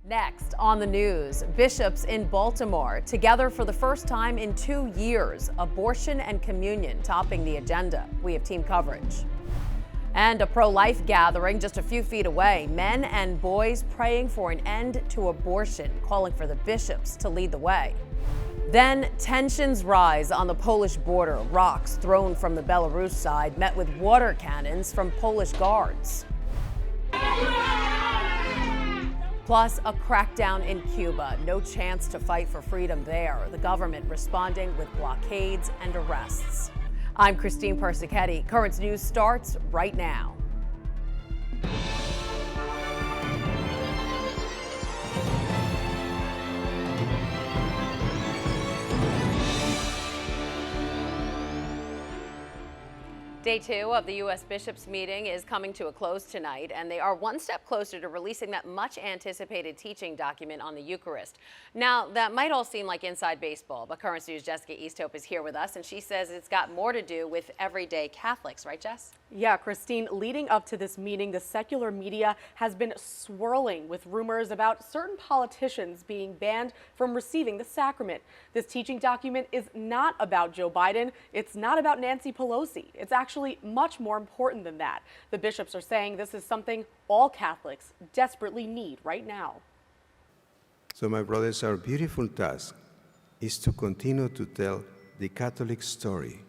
Next on the news, bishops in Baltimore together for the first time in 2 years. Abortion and communion topping the agenda. We have team coverage. And a pro-life gathering just a few feet away. Men and boys praying for an end to abortion, calling for the bishops to lead the way. Then tensions rise on the Polish border. Rocks thrown from the Belarus side met with water cannons from Polish guards. Plus, a crackdown in Cuba. No chance to fight for freedom there. The government responding with blockades and arrests. I'm Christine Persichetti. Currents News starts right now. Day 2 of the U.S. Bishops meeting is coming to a close tonight, and they are one step closer to releasing that much-anticipated teaching document on the Eucharist. Now, that might all seem like inside baseball, but Currents News' Jessica Easthope is here with us, and she says it's got more to do with everyday Catholics, right, Jess? Yeah, Christine, leading up to this meeting, the secular media has been swirling with rumors about certain politicians being banned from receiving the sacrament. This teaching document is not about Joe Biden. It's not about Nancy Pelosi. It's actually much more important than that. The bishops are saying this is something all Catholics desperately need right now. So, my brothers, our beautiful task is to continue to tell the Catholic story,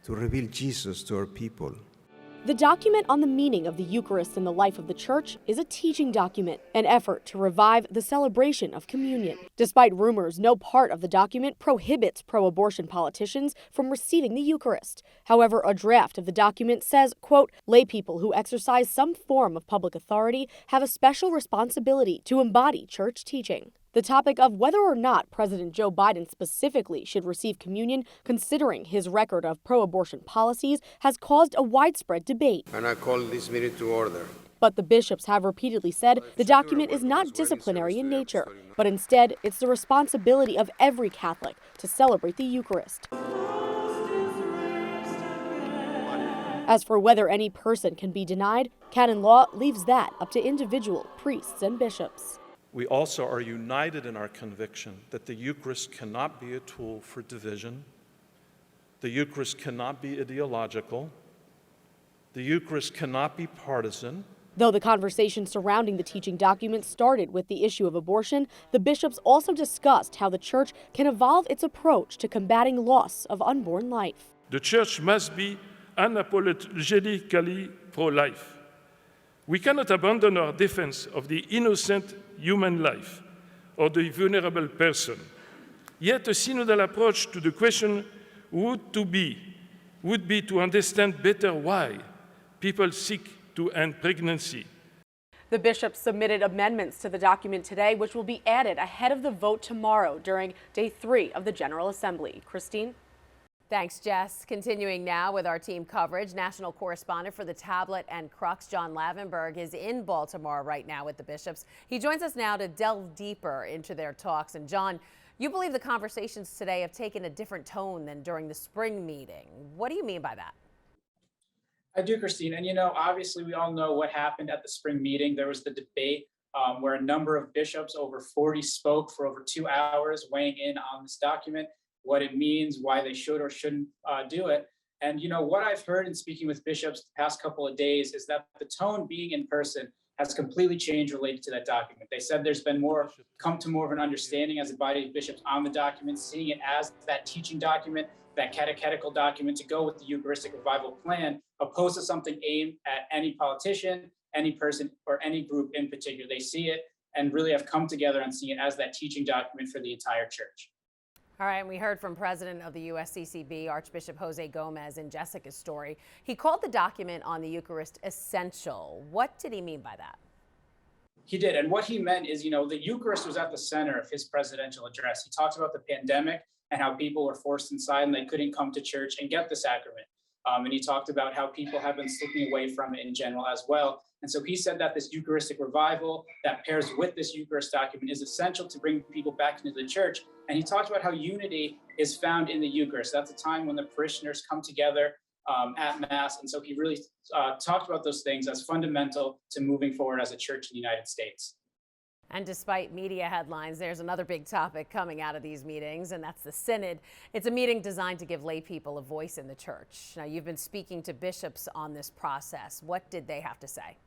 to reveal Jesus to our people. The document on the meaning of the Eucharist in the life of the Church is a teaching document, an effort to revive the celebration of communion. Despite rumors, no part of the document prohibits pro-abortion politicians from receiving the Eucharist. However, a draft of the document says, quote, lay people who exercise some form of public authority have a special responsibility to embody church teaching. The topic of whether or not President Joe Biden specifically should receive communion, considering his record of pro-abortion policies, has caused a widespread debate. And I call this meeting to order. But the bishops have repeatedly said the document is not disciplinary in nature, but instead it's the responsibility of every Catholic to celebrate the Eucharist. As for whether any person can be denied, canon law leaves that up to individual priests and bishops. We also are united in our conviction that the Eucharist cannot be a tool for division. The Eucharist cannot be ideological. The Eucharist cannot be partisan. Though the conversation surrounding the teaching document started with the issue of abortion, the bishops also discussed how the Church can evolve its approach to combating loss of unborn life. The Church must be unapologetically pro-life. We cannot abandon our defense of the innocent human life or the vulnerable person. Yet a synodal approach to the question would be to understand better why people seek to end pregnancy. The bishops submitted amendments to the document today, which will be added ahead of the vote tomorrow during Day 3 of the General Assembly. Christine? Thanks, Jess. Continuing now with our team coverage, national correspondent for the Tablet and Crux, John Lavenberg, is in Baltimore right now with the bishops. He joins us now to delve deeper into their talks. And John, you believe the conversations today have taken a different tone than during the spring meeting. What do you mean by that? I do, Christine. And, you know, obviously we all know what happened at the spring meeting. There was the debate where a number of bishops, over 40, spoke for over 2 hours, weighing in on this document, what it means, why they should or shouldn't do it. And, you know, what I've heard in speaking with bishops the past couple of days is that the tone being in person has completely changed related to that document. They said there's been come to more of an understanding as a body of bishops on the document, seeing it as that teaching document, that catechetical document to go with the Eucharistic revival plan, opposed to something aimed at any politician, any person, or any group in particular. They see it and really have come together on seeing it as that teaching document for the entire church. All right, and we heard from President of the USCCB, Archbishop Jose Gomez, in Jessica's story. He called the document on the Eucharist essential. What did he mean by that? He did, and what he meant is, you know, the Eucharist was at the center of his presidential address. He talked about the pandemic and how people were forced inside and they couldn't come to church and get the sacrament. And he talked about how people have been slipping away from it in general as well. And so he said that this Eucharistic revival that pairs with this Eucharist document is essential to bring people back into the church. And he talked about how unity is found in the Eucharist. That's a time when the parishioners come together at Mass. And so he really talked about those things as fundamental to moving forward as a church in the United States. And despite media headlines, there's another big topic coming out of these meetings, and that's the Synod. It's a meeting designed to give lay people a voice in the church. Now, you've been speaking to bishops on this process. What did they have to say?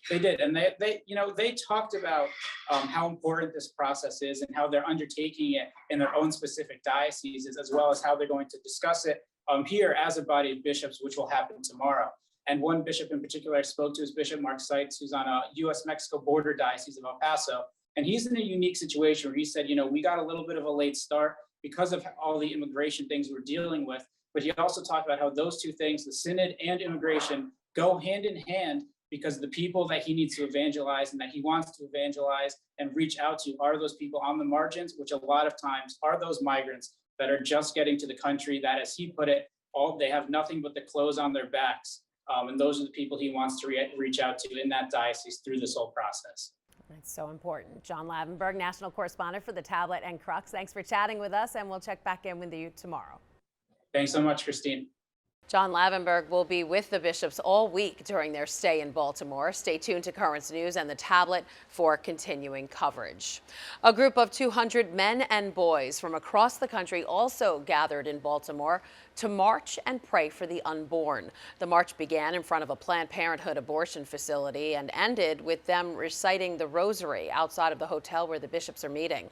They did, and they talked about how important this process is and how they're undertaking it in their own specific dioceses, as well as how they're going to discuss it here as a body of bishops, which will happen tomorrow. And one bishop in particular I spoke to is Bishop Mark Seitz, who's on a U.S.-Mexico border diocese of El Paso. And he's in a unique situation where he said, we got a little bit of a late start because of all the immigration things we're dealing with. But he also talked about how those two things, the Synod and immigration, go hand in hand, because the people that he needs to evangelize and that he wants to evangelize and reach out to are those people on the margins, which a lot of times are those migrants that are just getting to the country that, as he put it, they have nothing but the clothes on their backs. And those are the people he wants to reach out to in that diocese through this whole process. That's so important. John Lavenberg, national correspondent for the Tablet and Crux. Thanks for chatting with us, and we'll check back in with you tomorrow. Thanks so much, Christine. John Lavenberg will be with the bishops all week during their stay in Baltimore. Stay tuned to Currents News and the Tablet for continuing coverage. A group of 200 men and boys from across the country also gathered in Baltimore to march and pray for the unborn. The march began in front of a Planned Parenthood abortion facility and ended with them reciting the rosary outside of the hotel where the bishops are meeting.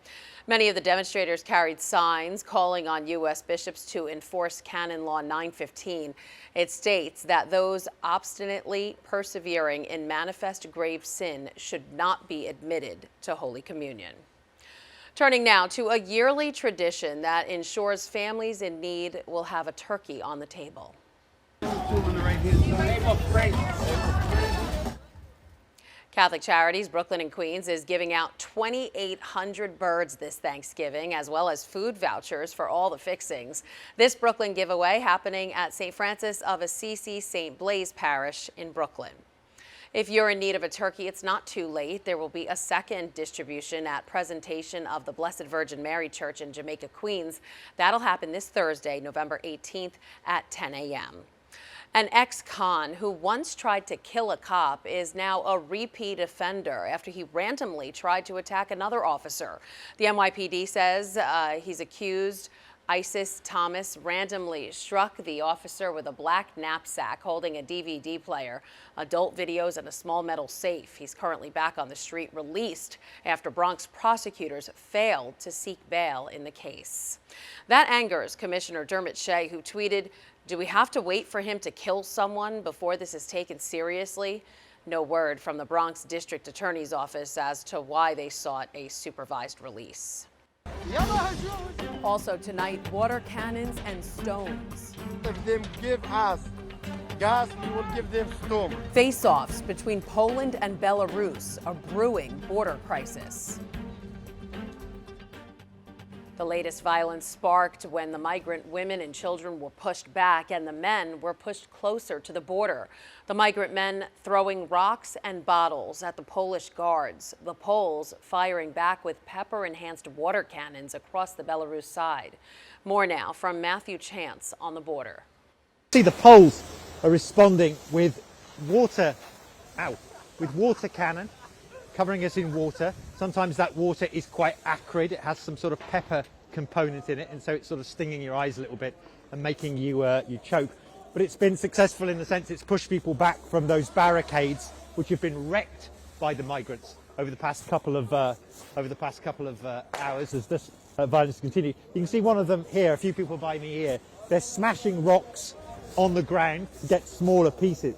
Many of the demonstrators carried signs calling on U.S. bishops to enforce Canon Law 915. It states that those obstinately persevering in manifest grave sin should not be admitted to Holy Communion. Turning now to a yearly tradition that ensures families in need will have a turkey on the table. Catholic Charities Brooklyn and Queens is giving out 2,800 birds this Thanksgiving, as well as food vouchers for all the fixings. This Brooklyn giveaway happening at St. Francis of Assisi St. Blaise Parish in Brooklyn. If you're in need of a turkey, it's not too late. There will be a second distribution at Presentation of the Blessed Virgin Mary Church in Jamaica, Queens. That'll happen this Thursday, November 18th at 10 a.m. An ex-con who once tried to kill a cop is now a repeat offender after he randomly tried to attack another officer. The NYPD says he's accused Isis Thomas randomly struck the officer with a black knapsack holding a DVD player, adult videos, and a small metal safe. He's currently back on the street, released after Bronx prosecutors failed to seek bail in the case. That angers Commissioner Dermot Shea, who tweeted, "Do we have to wait for him to kill someone before this is taken seriously?" No word from the Bronx District Attorney's Office as to why they sought a supervised release. Also tonight, water cannons and stones. If they give us gas, we will give them stone. Face-offs between Poland and Belarus, a brewing border crisis. The latest violence sparked when the migrant women and children were pushed back and the men were pushed closer to the border. The migrant men throwing rocks and bottles at the Polish guards. The Poles firing back with pepper-enhanced water cannons across the Belarus side. More now from Matthew Chance on the border. See, the Poles are responding with water cannon, covering us in water. Sometimes that water is quite acrid. It has some sort of pepper component in it, and so it's sort of stinging your eyes a little bit and making you choke. But it's been successful in the sense it's pushed people back from those barricades, which have been wrecked by the migrants over the past couple of hours as this violence continues. You can see one of them here, a few people by me here. They're smashing rocks on the ground to get smaller pieces,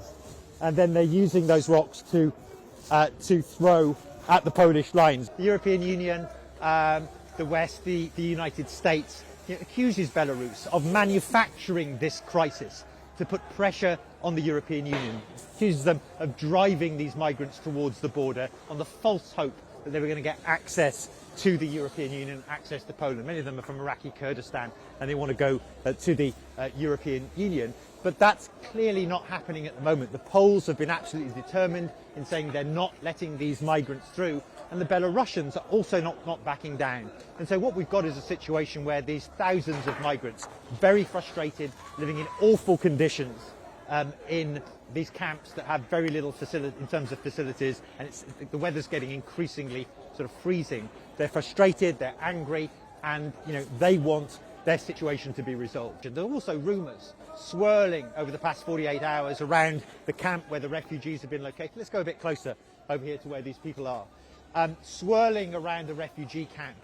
and then they're using those rocks to throw at the Polish lines. The European Union, the West, the United States accuses Belarus of manufacturing this crisis to put pressure on the European Union, accuses them of driving these migrants towards the border on the false hope that they were going to get access to the European Union, access to Poland. Many of them are from Iraqi Kurdistan and they want to go to the European Union. But that's clearly not happening at the moment. The Poles have been absolutely determined in saying they're not letting these migrants through, and the Belarusians are also not backing down. And so what we've got is a situation where these thousands of migrants, very frustrated, living in awful conditions in these camps that have very little facility in terms of facilities, and the weather's getting increasingly sort of freezing. They're frustrated, they're angry, and they want their situation to be resolved. And there are also rumours swirling over the past 48 hours around the camp where the refugees have been located. Let's go a bit closer over here to where these people are. Swirling around the refugee camp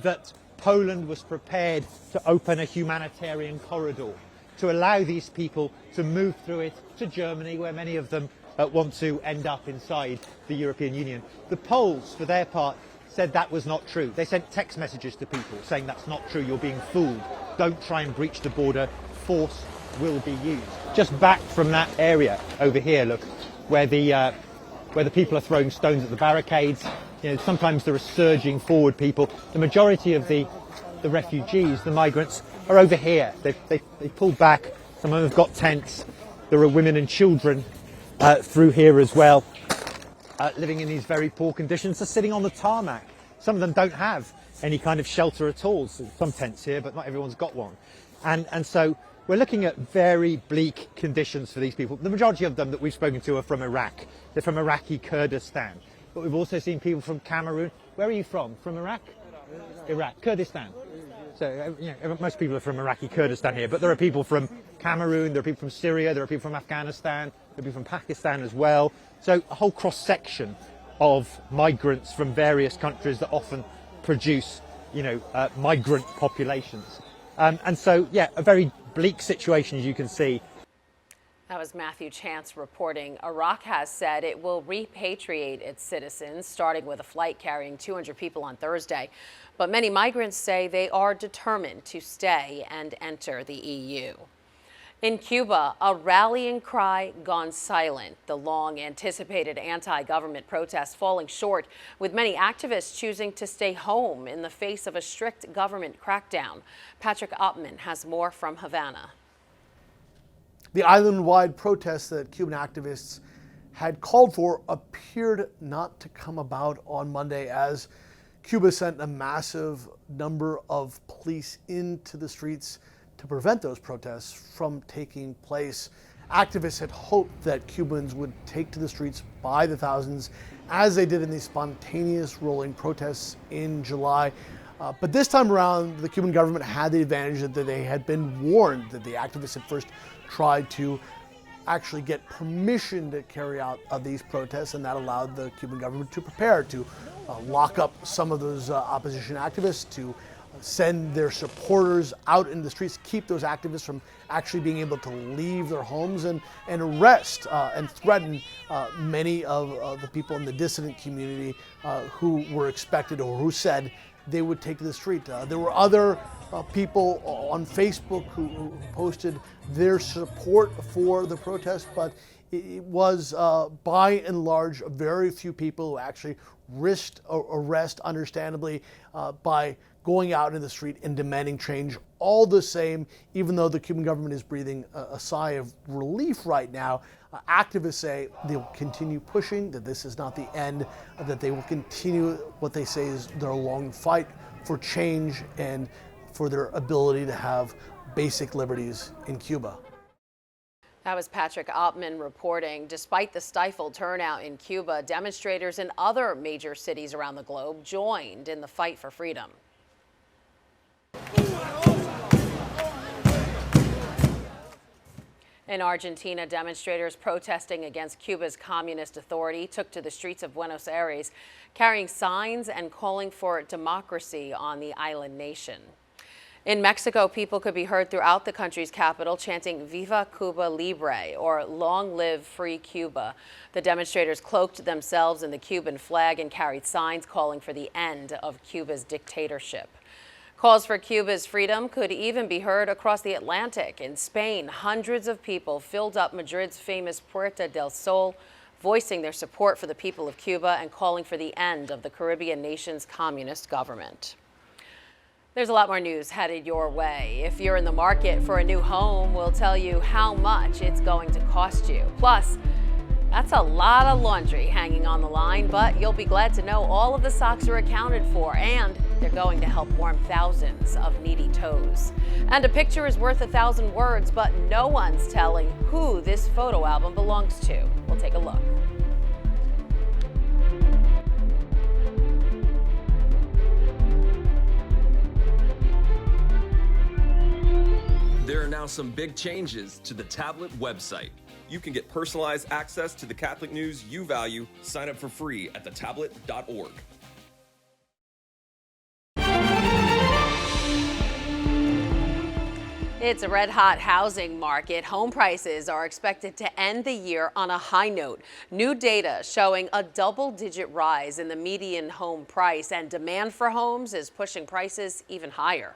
that Poland was prepared to open a humanitarian corridor to allow these people to move through it to Germany, where many of them want to end up inside the European Union. The Poles, for their part, said that was not true. They sent text messages to people saying that's not true, you're being fooled. Don't try and breach the border, force will be used. Just back from that area over here, look, where the people are throwing stones at the barricades. Sometimes there are surging forward people. The majority of the refugees, the migrants, are over here. They pulled back. Some of them have got tents. There are women and children through here as well, living in these very poor conditions. They're sitting on the tarmac. Some of them don't have any kind of shelter at all. So some tents here, but not everyone's got one. And so we're looking at very bleak conditions for these people. The majority of them that we've spoken to are from Iraq. They're from Iraqi Kurdistan. But we've also seen people from Cameroon. Where are you from? From Iraq? Iraq. Kurdistan. So, most people are from Iraqi Kurdistan here, but there are people from Cameroon, there are people from Syria, there are people from Afghanistan, there are people from Pakistan as well. So a whole cross-section of migrants from various countries that often produce, migrant populations. And so, a very bleak situation, as you can see. That was Matthew Chance reporting. Iraq has said it will repatriate its citizens, starting with a flight carrying 200 people on Thursday. But many migrants say they are determined to stay and enter the EU. In Cuba, a rallying cry gone silent. The long-anticipated anti-government protests falling short, with many activists choosing to stay home in the face of a strict government crackdown. Patrick Oppman has more from Havana. The island-wide protests that Cuban activists had called for appeared not to come about on Monday, as Cuba sent a massive number of police into the streets to prevent those protests from taking place. Activists had hoped that Cubans would take to the streets by the thousands, as they did in these spontaneous rolling protests in July. But this time around, the Cuban government had the advantage that they had been warned that the activists had first tried to actually get permission to carry out these protests, and that allowed the Cuban government to prepare to lock up some of those opposition activists, to send their supporters out in the streets, keep those activists from actually being able to leave their homes, and arrest and threaten many of the people in the dissident community who were expected, or who said they would take to the street. There were other people on Facebook who posted their support for the protest, but it was by and large very few people who actually risked arrest, understandably, by going out in the street and demanding change. All the same, even though the Cuban government is breathing a sigh of relief right now, activists say they'll continue pushing, that this is not the end, that they will continue what they say is their long fight for change and for their ability to have basic liberties in Cuba. That was Patrick Oppman reporting. Despite the stifled turnout in Cuba, demonstrators in other major cities around the globe joined in the fight for freedom. In Argentina, demonstrators protesting against Cuba's communist authority took to the streets of Buenos Aires, carrying signs and calling for democracy on the island nation. In Mexico, people could be heard throughout the country's capital chanting "Viva Cuba Libre," or "Long Live Free Cuba." The demonstrators cloaked themselves in the Cuban flag and carried signs calling for the end of Cuba's dictatorship. Calls for Cuba's freedom could even be heard across the Atlantic. In Spain, hundreds of people filled up Madrid's famous Puerta del Sol, voicing their support for the people of Cuba and calling for the end of the Caribbean nation's communist government. There's a lot more news headed your way. If you're in the market for a new home, we'll tell you how much it's going to cost you. Plus, that's a lot of laundry hanging on the line, but you'll be glad to know all of the socks are accounted for, and they're going to help warm thousands of needy toes. And a picture is worth 1,000 words, but no one's telling who this photo album belongs to. We'll take a look. now some big changes to the tablet website. You can get personalized access to the Catholic news you value. Sign up for free at thetablet.org. It's a red-hot housing market. Home prices are expected to end the year on a high note. New data showing a double-digit rise in the median home price, and demand for homes is pushing prices even higher.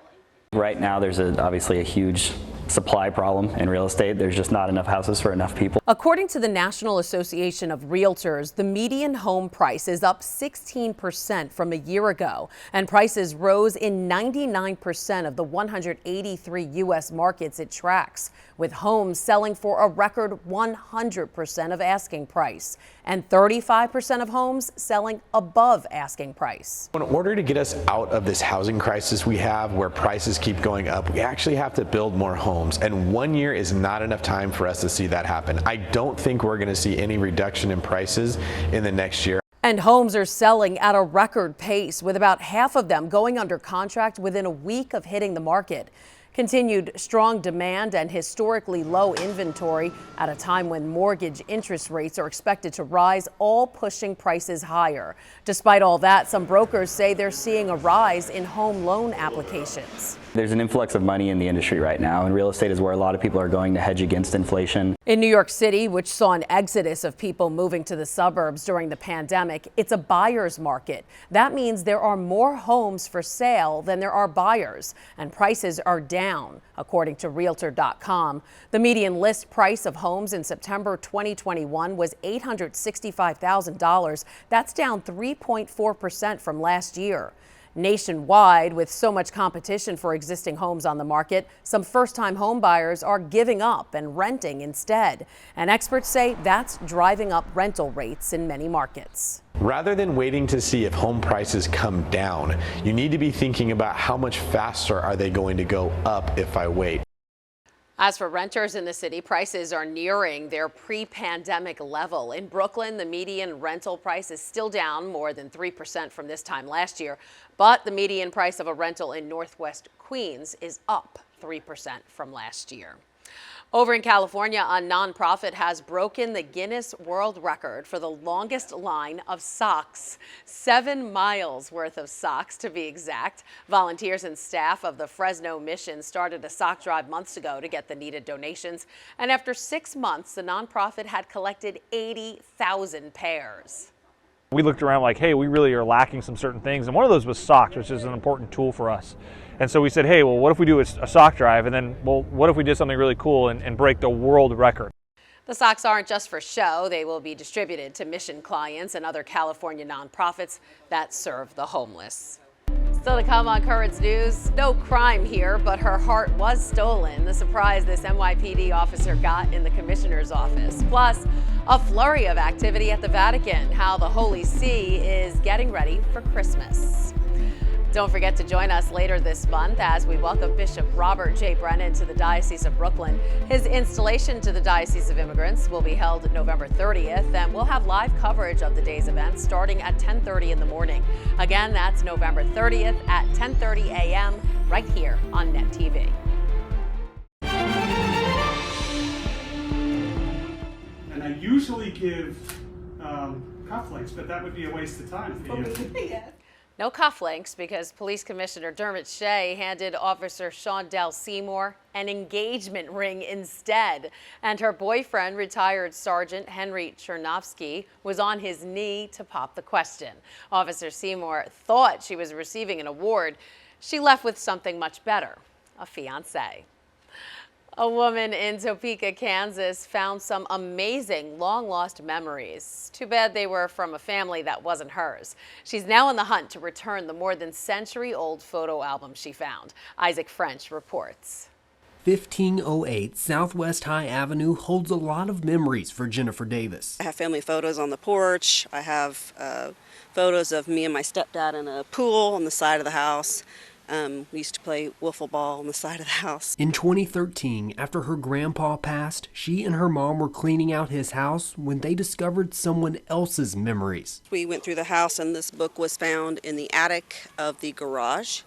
Right now, there's obviously a huge supply problem in real estate. There's just not enough houses for enough people. According to the National Association of Realtors, the median home price is up 16% from a year ago, and prices rose in 99% of the 183 U.S. markets it tracks, with homes selling for a record 100% of asking price, and 35% of homes selling above asking price. In order to get us out of this housing crisis we have, where prices keep going up, we actually have to build more homes, and 1 year is not enough time for us to see that happen. I don't think we're going to see any reduction in prices in the next year. And homes are selling at a record pace, with about half of them going under contract within a week of hitting the market. Continued strong demand and historically low inventory at a time when mortgage interest rates are expected to rise, all pushing prices higher. Despite all that, some brokers say they're seeing a rise in home loan applications. There's an influx of money in the industry right now, and real estate is where a lot of people are going to hedge against inflation. In New York City, which saw an exodus of people moving to the suburbs during the pandemic, it's a buyer's market. That means there are more homes for sale than there are buyers, and prices are down, according to Realtor.com. The median list price of homes in September 2021 was $865,000. That's down 3.4% from last year. Nationwide, with so much competition for existing homes on the market, some first-time home buyers are giving up and renting instead. And experts say that's driving up rental rates in many markets. Rather than waiting to see if home prices come down, you need to be thinking about how much faster are they going to go up if I wait. As for renters in the city, prices are nearing their pre-pandemic level. In Brooklyn, the median rental price is still down more than 3% from this time last year, but the median price of a rental in Northwest Queens is up 3% from last year. Over in California, a nonprofit has broken the Guinness World Record for the longest line of socks. 7 miles worth of socks, to be exact. Volunteers and staff of the Fresno Mission started a sock drive months ago to get the needed donations. And after 6 months, the nonprofit had collected 80,000 pairs. We looked around like, hey, we really are lacking some certain things. And one of those was socks, which is an important tool for us. And so we said, hey, well, what if we do a sock drive? And then, well, what if we did something really cool and break the world record? The socks aren't just for show. They will be distributed to mission clients and other California nonprofits that serve the homeless. Still to come on Currents News, no crime here, but her heart was stolen. The surprise this NYPD officer got in the commissioner's office. Plus, a flurry of activity at the Vatican, how the Holy See is getting ready for Christmas. Don't forget to join us later this month as we welcome Bishop Robert J. Brennan to the Diocese of Brooklyn. His installation to the Diocese of Immigrants will be held November 30th, and we'll have live coverage of the day's events starting at 10:30 in the morning. Again, that's November 30th at 10:30 a.m. right here on Net TV. And I usually give cufflinks, but that would be a waste of time for you. No cufflinks because Police Commissioner Dermot Shea handed Officer Shondell Seymour an engagement ring instead. And her boyfriend, retired Sergeant Henry Chernovsky, was on his knee to pop the question. Officer Seymour thought she was receiving an award. She left with something much better, a fiancé. A woman in Topeka, Kansas found some amazing long-lost memories. Too bad they were from a family that wasn't hers. She's now on the hunt to return the more than century-old photo album she found. Isaac French reports. 1508 Southwest High Avenue holds a lot of memories for Jennifer Davis. I have family photos on the porch. I have photos of me and my stepdad in a pool on the side of the house. We used to play wiffle ball on the side of the house. In 2013, after her grandpa passed, she and her mom were cleaning out his house when they discovered someone else's memories. We went through the house and this book was found in the attic of the garage.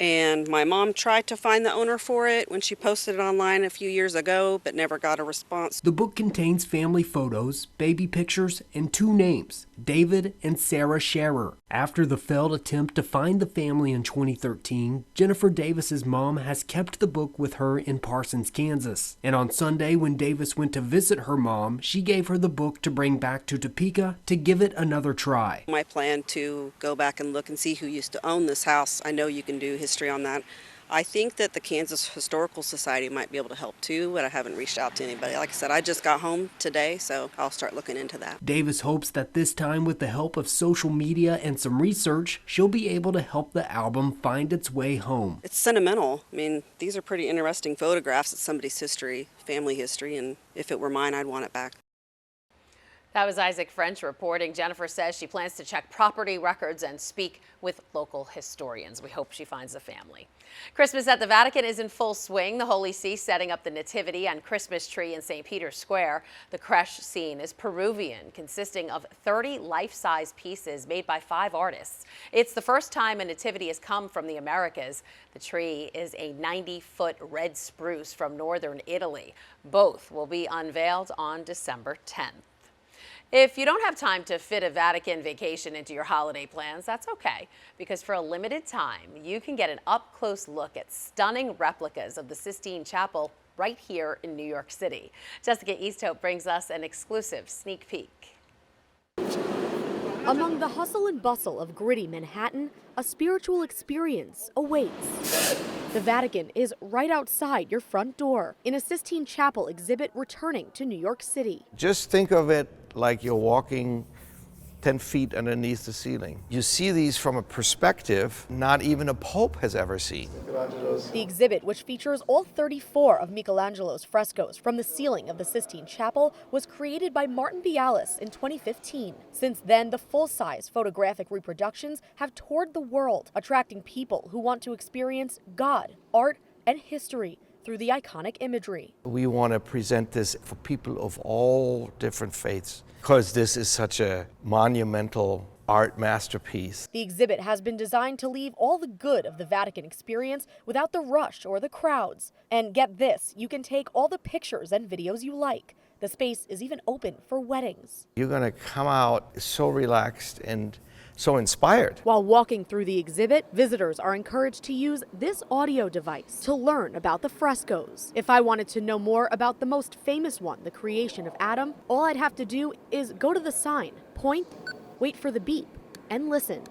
And my mom tried to find the owner for it when she posted it online a few years ago, but never got a response. The book contains family photos, baby pictures, and 2 names, David and Sarah Scherer. After the failed attempt to find the family in 2013, Jennifer Davis's mom has kept the book with her in Parsons, Kansas. And on Sunday, when Davis went to visit her mom, she gave her the book to bring back to Topeka to give it another try. My plan to go back and look and see who used to own this house. I know you can do history on that. I think that the Kansas Historical Society might be able to help too, but I haven't reached out to anybody. Like I said, I just got home today, so I'll start looking into that. Davis hopes that this time, with the help of social media and some research, she'll be able to help the album find its way home. It's sentimental. I mean, these are pretty interesting photographs of somebody's history, family history, and if it were mine, I'd want it back. That was Isaac French reporting. Jennifer says she plans to check property records and speak with local historians. We hope she finds the family. Christmas at the Vatican is in full swing. The Holy See setting up the Nativity and Christmas tree in St. Peter's Square. The creche scene is Peruvian, consisting of 30 life-size pieces made by 5 artists. It's the first time a nativity has come from the Americas. The tree is a 90-foot red spruce from northern Italy. Both will be unveiled on December 10th. If you don't have time to fit a Vatican vacation into your holiday plans, that's okay, because for a limited time, you can get an up-close look at stunning replicas of the Sistine Chapel right here in New York City. Jessica Easthope brings us an exclusive sneak peek. Among the hustle and bustle of gritty Manhattan, a spiritual experience awaits. The Vatican is right outside your front door in a Sistine Chapel exhibit returning to New York City. Just think of it like you're walking 10 feet underneath the ceiling. You see these from a perspective not even a pope has ever seen. The exhibit, which features all 34 of Michelangelo's frescoes from the ceiling of the Sistine Chapel, was created by Martin Bialis in 2015. Since then, the full-size photographic reproductions have toured the world, attracting people who want to experience God, art, and history through the iconic imagery. We want to present this for people of all different faiths because this is such a monumental art masterpiece. The exhibit has been designed to leave all the good of the Vatican experience without the rush or the crowds. And get this, you can take all the pictures and videos you like. The space is even open for weddings. You're going to come out so relaxed and so inspired. While walking through the exhibit, visitors are encouraged to use this audio device to learn about the frescoes. If I wanted to know more about the most famous one, the creation of Adam, all I'd have to do is go to the sign, point, wait for the beep, and listen.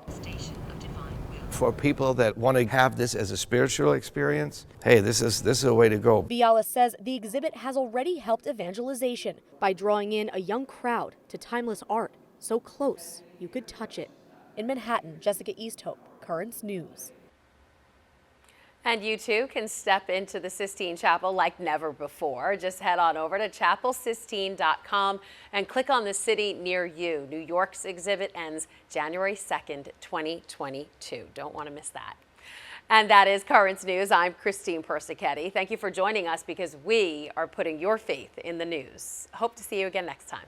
For people that want to have this as a spiritual experience, hey, this is a way to go. Bialis says the exhibit has already helped evangelization by drawing in a young crowd to timeless art so close you could touch it. In Manhattan, Jessica Easthope, Currents News. And you too can step into the Sistine Chapel like never before. Just head on over to chapelsistine.com and click on the city near you. New York's exhibit ends January 2nd, 2022. Don't want to miss that. And that is Currents News. I'm Christine Persichetti. Thank you for joining us because we are putting your faith in the news. Hope to see you again next time.